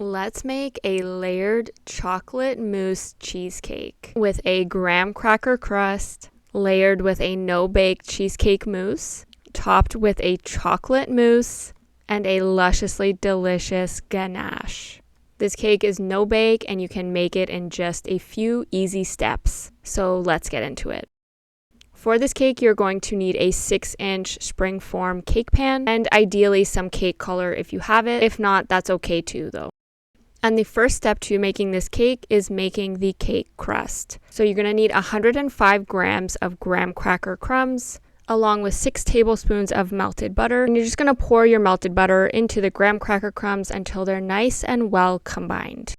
Let's make a layered chocolate mousse cheesecake with a graham cracker crust, layered with a no-bake cheesecake mousse, topped with a chocolate mousse, and a lusciously delicious ganache. This cake is no-bake and you can make it in just a few easy steps. So let's get into it. For this cake, you're going to need a 6-inch springform cake pan and ideally some cake color if you have it. If not, that's okay too though. And the first step to making this cake is making the cake crust. So you're going to need 105 grams of graham cracker crumbs, along with 6 tablespoons of melted butter. And you're just going to pour your melted butter into the graham cracker crumbs until they're nice and well combined.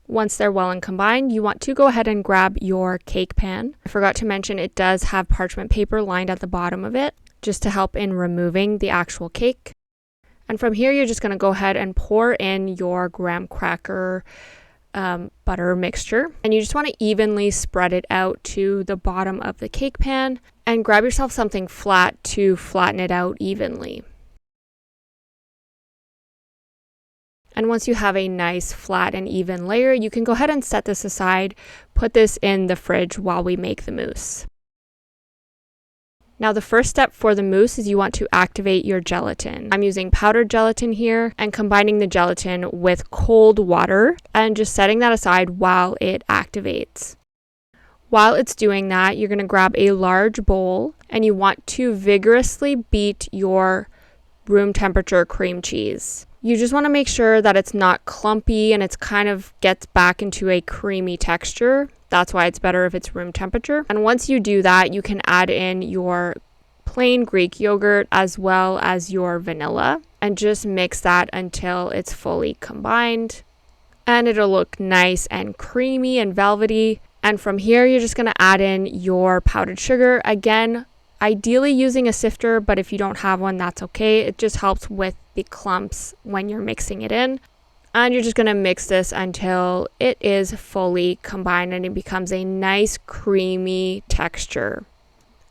Once they're well and combined, you want to go ahead and grab your cake pan. I forgot to mention it does have parchment paper lined at the bottom of it, just to help in removing the actual cake. And from here, you're just going to go ahead and pour in your graham cracker butter mixture. And you just want to evenly spread it out to the bottom of the cake pan and grab yourself something flat to flatten it out evenly. And once you have a nice flat and even layer, you can go ahead and set this aside, put this in the fridge while we make the mousse. Now the first step for the mousse is you want to activate your gelatin. I'm using powdered gelatin here and combining the gelatin with cold water and just setting that aside while it activates. While it's doing that, you're going to grab a large bowl and you want to vigorously beat your room temperature cream cheese. You just want to make sure that it's not clumpy and it's kind of gets back into a creamy texture. That's why it's better if it's room temperature. And once you do that, you can add in your plain Greek yogurt as well as your vanilla and just mix that until it's fully combined. And it'll look nice and creamy and velvety. And from here, you're just going to add in your powdered sugar. Again, ideally using a sifter, but if you don't have one, that's okay. It just helps with the clumps when you're mixing it in. And you're just going to mix this until it is fully combined and it becomes a nice creamy texture.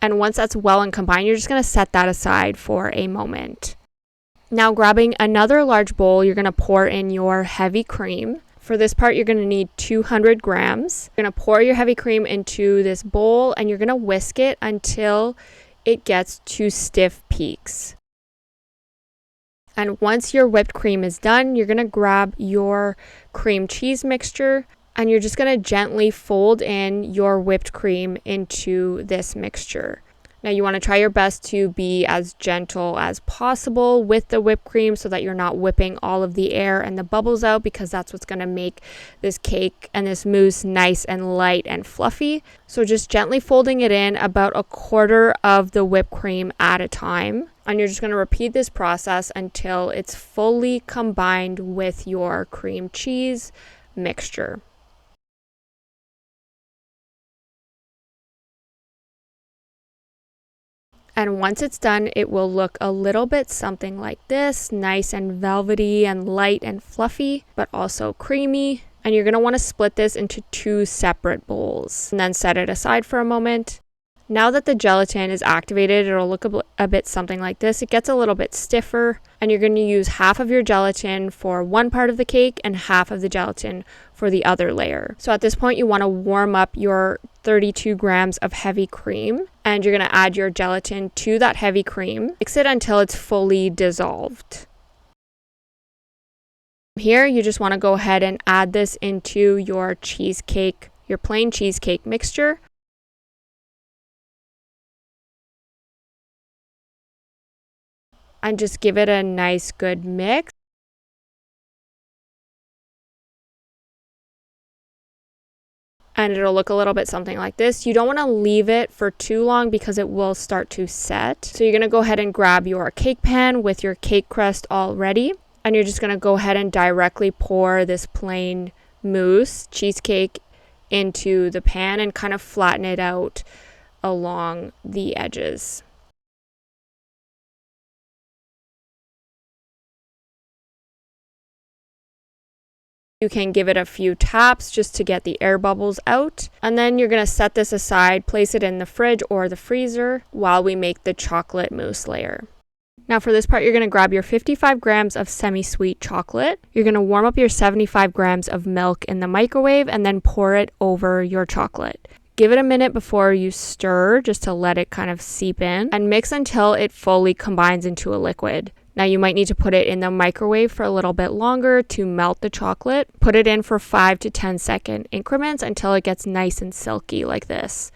And once that's well and combined, you're just going to set that aside for a moment. Now grabbing another large bowl, you're going to pour in your heavy cream. For this part, you're going to need 200 grams. You're going to pour your heavy cream into this bowl and you're going to whisk it until it gets to stiff peaks. And once your whipped cream is done, you're going to grab your cream cheese mixture and you're just going to gently fold in your whipped cream into this mixture. Now you want to try your best to be as gentle as possible with the whipped cream so that you're not whipping all of the air and the bubbles out, because that's what's going to make this cake and this mousse nice and light and fluffy. So just gently folding it in about a quarter of the whipped cream at a time. And you're just going to repeat this process until it's fully combined with your cream cheese mixture. And once it's done, it will look a little bit something like this, nice and velvety and light and fluffy, but also creamy. And you're going to want to split this into 2 separate bowls and then set it aside for a moment. Now that the gelatin is activated, it'll look a bit something like this. It gets a little bit stiffer, and you're going to use half of your gelatin for one part of the cake and half of the gelatin for the other layer. So at this point, you want to warm up your 32 grams of heavy cream, and you're going to add your gelatin to that heavy cream. Mix it until it's fully dissolved. Here, you just want to go ahead and add this into your cheesecake, your plain cheesecake mixture. And just give it a nice good mix. And it'll look a little bit something like this. You don't want to leave it for too long because it will start to set. So you're going to go ahead and grab your cake pan with your cake crust all ready. And you're just going to go ahead and directly pour this plain mousse cheesecake into the pan and kind of flatten it out along the edges. You can give it a few taps just to get the air bubbles out. And then you're going to set this aside, place it in the fridge or the freezer while we make the chocolate mousse layer. Now for this part, you're going to grab your 55 grams of semi-sweet chocolate. You're going to warm up your 75 grams of milk in the microwave and then pour it over your chocolate. Give it a minute before you stir just to let it kind of seep in and mix until it fully combines into a liquid. Now you might need to put it in the microwave for a little bit longer to melt the chocolate. Put it in for 5 to 10 second increments until it gets nice and silky like this.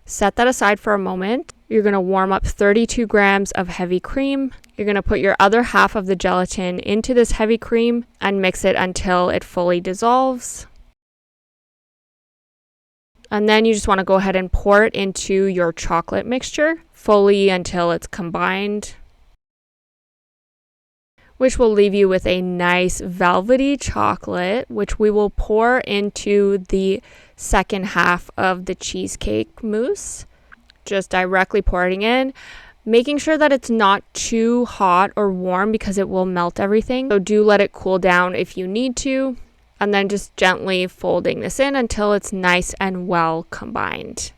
Set that aside for a moment. You're going to warm up 32 grams of heavy cream. You're going to put your other half of the gelatin into this heavy cream and mix it until it fully dissolves. And then you just want to go ahead and pour it into your chocolate mixture fully until it's combined, which will leave you with a nice velvety chocolate, which we will pour into the second half of the cheesecake mousse. Just directly pouring in, making sure that it's not too hot or warm because it will melt everything. So do let it cool down if you need to, and then just gently folding this in until it's nice and well combined.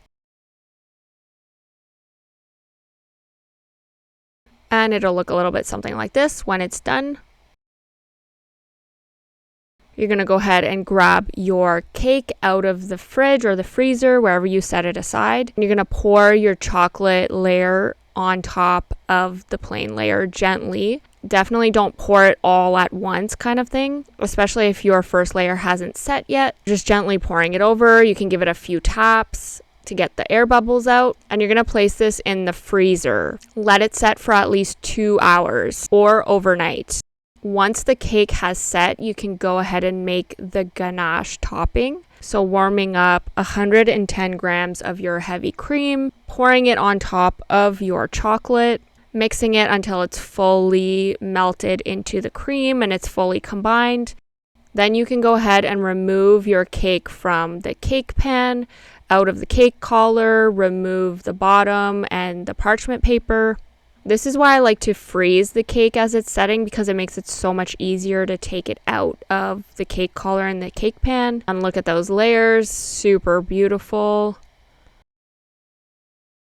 And it'll look a little bit something like this when it's done. You're going to go ahead and grab your cake out of the fridge or the freezer, wherever you set it aside. You're going to pour your chocolate layer on top of the plain layer gently. Definitely don't pour it all at once kind of thing, especially if your first layer hasn't set yet. Just gently pouring it over. You can give it a few taps to get the air bubbles out, and you're going to place this in the freezer. Let it set for at least 2 hours or overnight. Once the cake has set, you can go ahead and make the ganache topping. So warming up 110 grams of your heavy cream, pouring it on top of your chocolate, mixing it until it's fully melted into the cream and it's fully combined. Then you can go ahead and remove your cake from the cake pan, out of the cake collar, remove the bottom and the parchment paper. This is why I like to freeze the cake as it's setting, because it makes it so much easier to take it out of the cake collar and the cake pan. And look at those layers, super beautiful.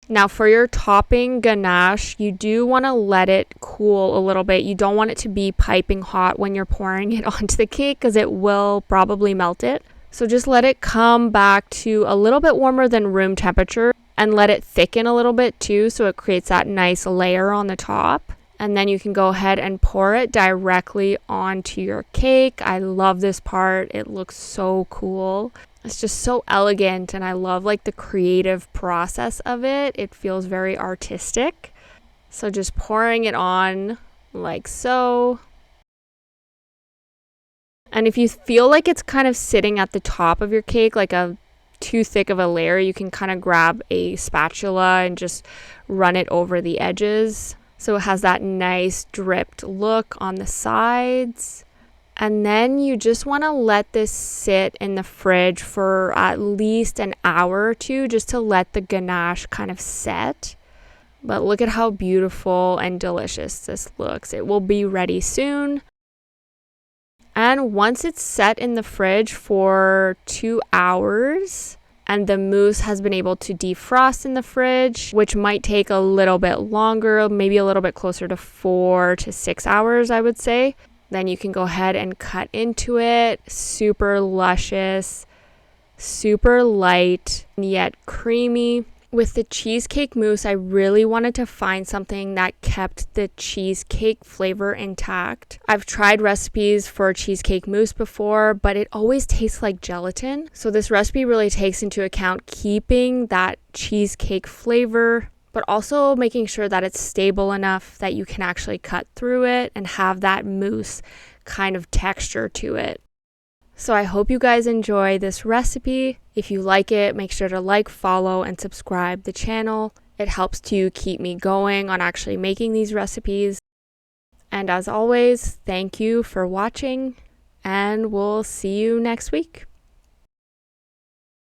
Now for your topping ganache, you do want to let it cool a little bit. You don't want it to be piping hot when you're pouring it onto the cake because it will probably melt it. So just let it come back to a little bit warmer than room temperature and let it thicken a little bit too, so it creates that nice layer on the top. And then you can go ahead and pour it directly onto your cake. I love this part. It looks so cool. It's just so elegant, and I love like the creative process of it. It feels very artistic. So just pouring it on like so. And if you feel like it's kind of sitting at the top of your cake, like too thick of a layer, you can kind of grab a spatula and just run it over the edges. So it has that nice dripped look on the sides. And then you just want to let this sit in the fridge for at least an hour or two, just to let the ganache kind of set. But look at how beautiful and delicious this looks. It will be ready soon. And once it's set in the fridge for 2 hours and the mousse has been able to defrost in the fridge, which might take a little bit longer, maybe a little bit closer to 4 to 6 hours, I would say, then you can go ahead and cut into it. Super luscious, super light, yet creamy. With the cheesecake mousse, I really wanted to find something that kept the cheesecake flavor intact. I've tried recipes for cheesecake mousse before, but it always tastes like gelatin. So this recipe really takes into account keeping that cheesecake flavor, but also making sure that it's stable enough that you can actually cut through it and have that mousse kind of texture to it. So I hope you guys enjoy this recipe. If you like it, make sure to like, follow, and subscribe the channel. It helps to keep me going on actually making these recipes. And as always, thank you for watching, and we'll see you next week.